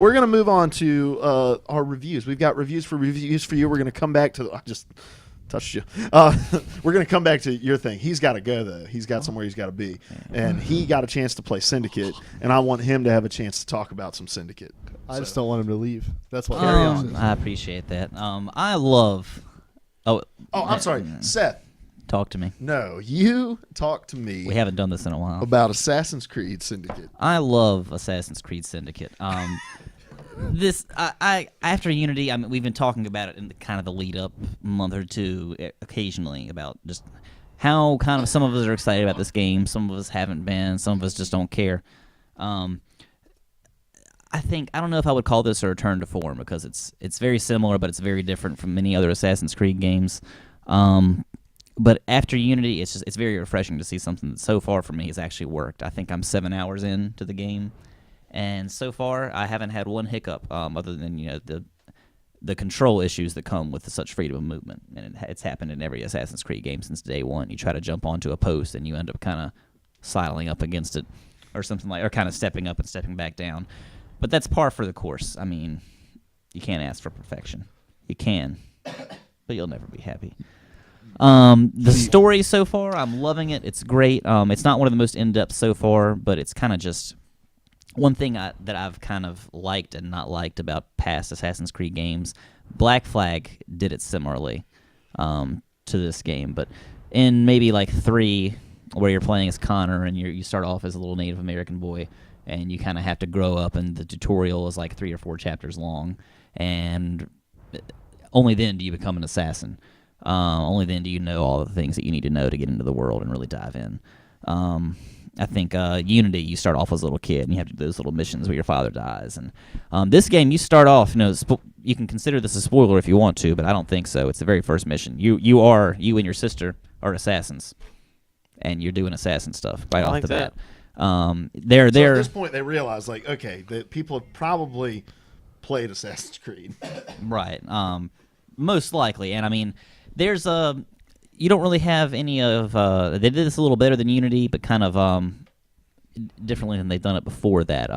We're going to move on to our reviews. We've got reviews for you. We're going to come back to – I just touched you. We're going to come back to your thing. He's got to go, though. He's got somewhere he's got to be. And he got a chance to play Syndicate, and I want him to have a chance to talk about some Syndicate. I just don't want him to leave. That's what I appreciate that. I love – I'm sorry. Seth. Talk to me. No, you talk to me. We haven't done this in a while. About Assassin's Creed Syndicate. I love Assassin's Creed Syndicate. After Unity, we've been talking about it in kind of the lead up month or two occasionally about just how kind of some of us are excited about this game, some of us haven't been, some of us just don't care. I don't know if I would call this a return to form because it's very similar, but it's very different from many other Assassin's Creed games. But after Unity, it's very refreshing to see something that so far for me has actually worked. I think I'm 7 hours into the game, and so far I haven't had one hiccup other than the control issues that come with such freedom of movement. And it's happened in every Assassin's Creed game since day one. You try to jump onto a post and you end up kind of sidling up against it, or something or kind of stepping up and stepping back down. But that's par for the course. I mean, you can't ask for perfection. You can, but you'll never be happy. The story so far, I'm loving it. It's great. It's not one of the most in-depth so far, but it's kind of just one thing that I've kind of liked and not liked about past Assassin's Creed games. Black Flag did it similarly to this game, but in maybe like 3, where you're playing as Connor and you start off as a little Native American boy, and you kind of have to grow up, and the tutorial is like 3 or 4 chapters long, and only then do you become an assassin. Only then do you know all the things that you need to know to get into the world and really dive in. I think Unity, you start off as a little kid, and you have to do those little missions where your father dies. And this game, you start off, you can consider this a spoiler if you want to, but I don't think so. It's the very first mission. You and your sister are assassins, and you're doing assassin stuff right off the bat. So at this point, they realize, that people have probably played Assassin's Creed. Right. Most likely. And, I mean, there's you don't really have any of they did this a little better than Unity, but kind of differently than they've done it before that,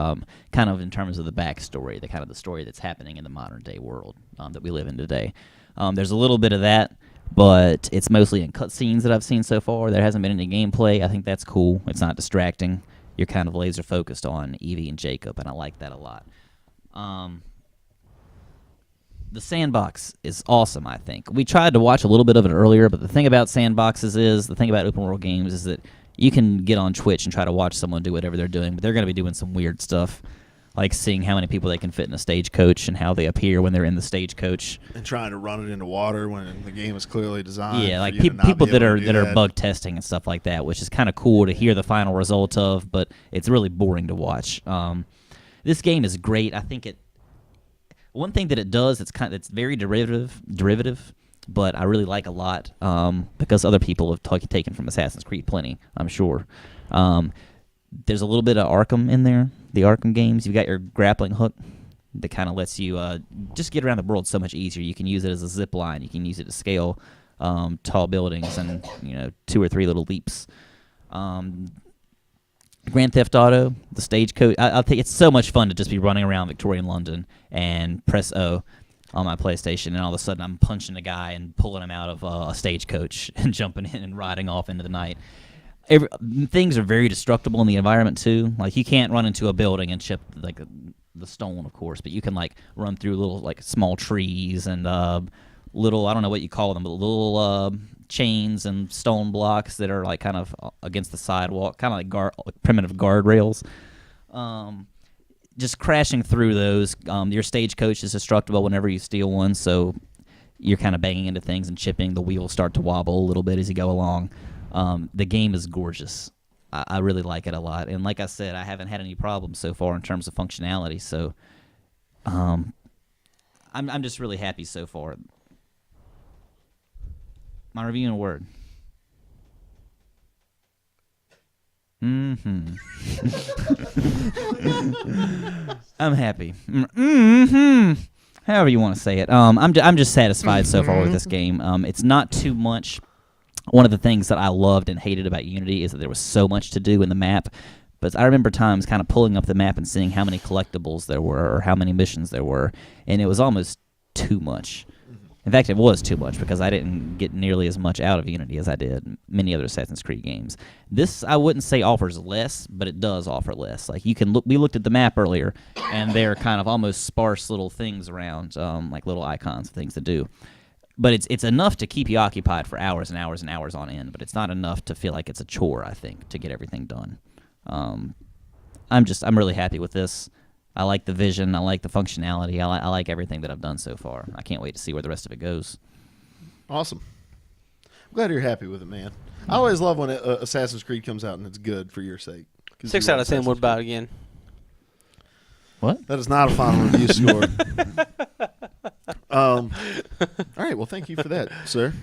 kind of in terms of the backstory, the story that's happening in the modern day world that we live in today. There's a little bit of that, but it's mostly in cutscenes that I've seen so far. There hasn't been any gameplay. I think that's cool. It's not distracting. You're kind of laser focused on Evie and Jacob, and I like that a lot. The sandbox is awesome, I think. We tried to watch a little bit of it earlier, but the thing about sandboxes the thing about open world games is that you can get on Twitch and try to watch someone do whatever they're doing, but they're going to be doing some weird stuff, like seeing how many people they can fit in a stagecoach and how they appear when they're in the stagecoach. And trying to run it into water when the game is clearly designed. Yeah, like people that are bug testing and stuff like that, which is kind of cool to hear the final result of, but it's really boring to watch. This game is great. I think one thing that it does, it's very derivative, but I really like a lot because other people have taken from Assassin's Creed plenty, I'm sure. There's a little bit of Arkham in there, the Arkham games. You've got your grappling hook that kind of lets you just get around the world so much easier. You can use it as a zip line. You can use it to scale tall buildings and 2 or 3 little leaps. Grand Theft Auto, the stagecoach. I think it's so much fun to just be running around Victorian London and press O on my PlayStation, and all of a sudden I'm punching a guy and pulling him out of a stagecoach and jumping in and riding off into the night. Things are very destructible in the environment too. Like you can't run into a building and chip the stone, of course, but you can run through little small trees and little, I don't know what you call them, but little chains and stone blocks that are kind of against the sidewalk, kind of like primitive guardrails. Just crashing through those. Your stagecoach is destructible whenever you steal one, so you're kind of banging into things and chipping. The wheels start to wobble a little bit as you go along. The game is gorgeous. I really like it a lot, and like I said, I haven't had any problems so far in terms of functionality. So, I'm just really happy so far. My review in a word. I'm happy. However you want to say it. I'm just satisfied so far with this game. It's not too much. One of the things that I loved and hated about Unity is that there was so much to do in the map. But I remember times kind of pulling up the map and seeing how many collectibles there were or how many missions there were, and it was almost too much. In fact, it was too much because I didn't get nearly as much out of Unity as I did many other Assassin's Creed games. This, I wouldn't say offers less, but it does offer less. Like you can look, we looked at the map earlier, and there are kind of almost sparse little things around, like little icons of things to do. But it's enough to keep you occupied for hours and hours and hours on end. But it's not enough to feel like it's a chore. I think to get everything done. I'm really happy with this. I like the vision. I like the functionality. I like everything that I've done so far. I can't wait to see where the rest of it goes. Awesome. I'm glad you're happy with it, man. I always love when Assassin's Creed comes out and it's good for your sake. 6 out of 10. What about again? What? That is not a final review score. All right. Well, thank you for that, sir.